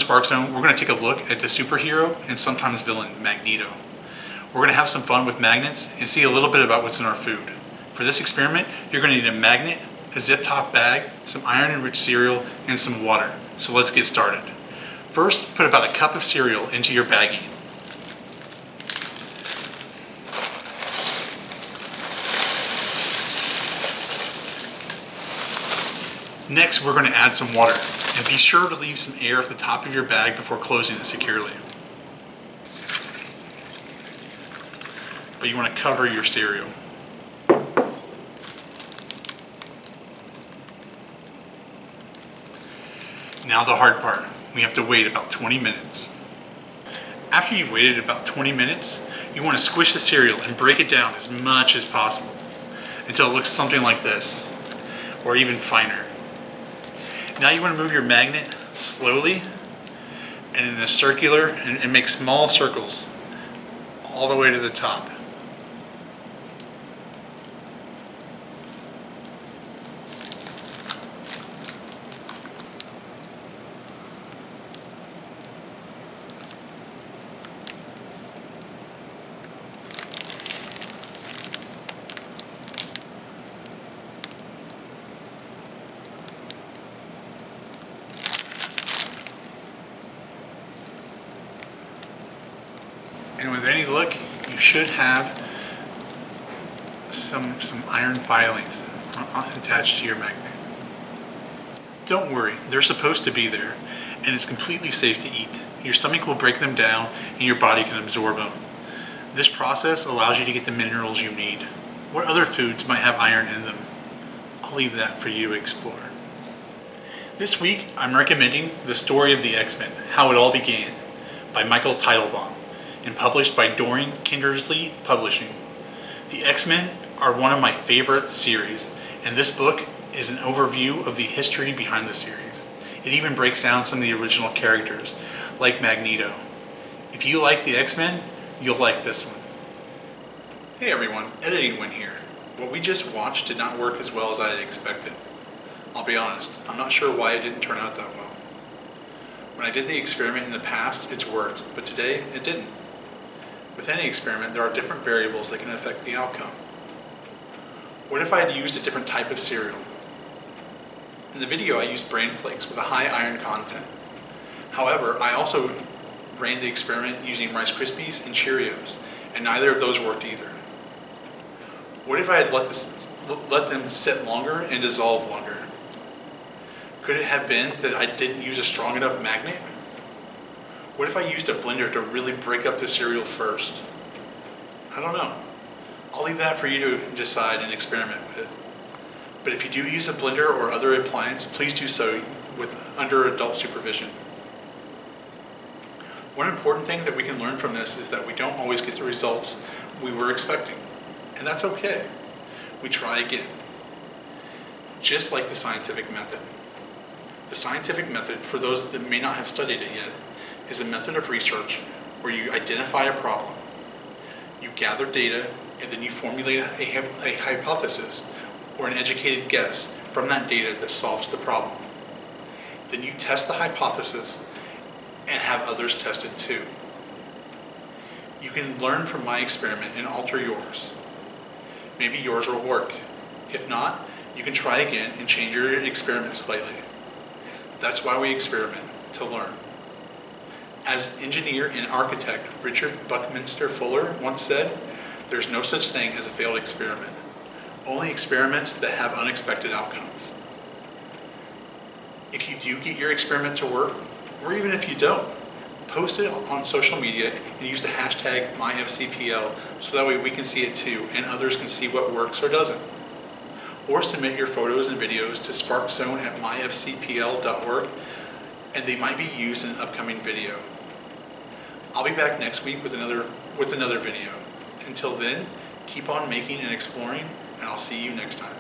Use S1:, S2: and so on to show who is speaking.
S1: Spark Zone, we're going to take a look at the superhero and sometimes villain, Magneto. We're going to have some fun with magnets and see a little bit about what's in our food. For this experiment, you're going to need a magnet, a zip-top bag, some iron-enriched cereal, and some water. So let's get started. First, put about a cup of cereal into your baggie. Next, we're going to add some water, and be sure to leave some air at the top of your bag before closing it securely. But you want to cover your cereal. Now the hard part. We have to wait about 20 minutes. After you've waited about 20 minutes, you want to squish the cereal and break it down as much as possible until it looks something like this, or even finer. Now you want to move your magnet slowly and in a circular and make small circles all the way to the top. And with any luck, you should have some iron filings attached to your magnet. Don't worry, they're supposed to be there, and it's completely safe to eat. Your stomach will break them down, and your body can absorb them. This process allows you to get the minerals you need. What other foods might have iron in them? I'll leave that for you to explore. This week, I'm recommending The Story of the X-Men, How It All Began, by Michael Teitelbaum, and published by Doreen Kindersley Publishing. The X-Men are one of my favorite series, and this book is an overview of the history behind the series. It even breaks down some of the original characters, like Magneto. If you like the X-Men, you'll like this one. Hey everyone, Editing Win here. What we just watched did not work as well as I had expected. I'll be honest, I'm not sure why it didn't turn out that well. When I did the experiment in the past, it's worked, but today it didn't. With any experiment, there are different variables that can affect the outcome. What if I had used a different type of cereal? In the video, I used bran flakes with a high iron content. However, I also ran the experiment using Rice Krispies and Cheerios, and neither of those worked either. What if I had let them sit longer and dissolve longer? Could it have been that I didn't use a strong enough magnet? What if I used a blender to really break up the cereal first? I don't know. I'll leave that for you to decide and experiment with. But if you do use a blender or other appliance, please do so under adult supervision. One important thing that we can learn from this is that we don't always get the results we were expecting. And that's okay. We try again. Just like the scientific method. The scientific method, for those that may not have studied it yet, is a method of research where you identify a problem, you gather data, and then you formulate a hypothesis or an educated guess from that data that solves the problem. Then you test the hypothesis and have others test it too. You can learn from my experiment and alter yours. Maybe yours will work. If not, you can try again and change your experiment slightly. That's why we experiment, to learn. As engineer and architect Richard Buckminster Fuller once said, there's no such thing as a failed experiment. Only experiments that have unexpected outcomes. If you do get your experiment to work, or even if you don't, post it on social media and use the hashtag MyFCPL so that way we can see it too and others can see what works or doesn't. Or submit your photos and videos to sparkzone@myfcpl.org and they might be used in an upcoming video. I'll be back next week with another video. Until then, keep on making and exploring, and I'll see you next time.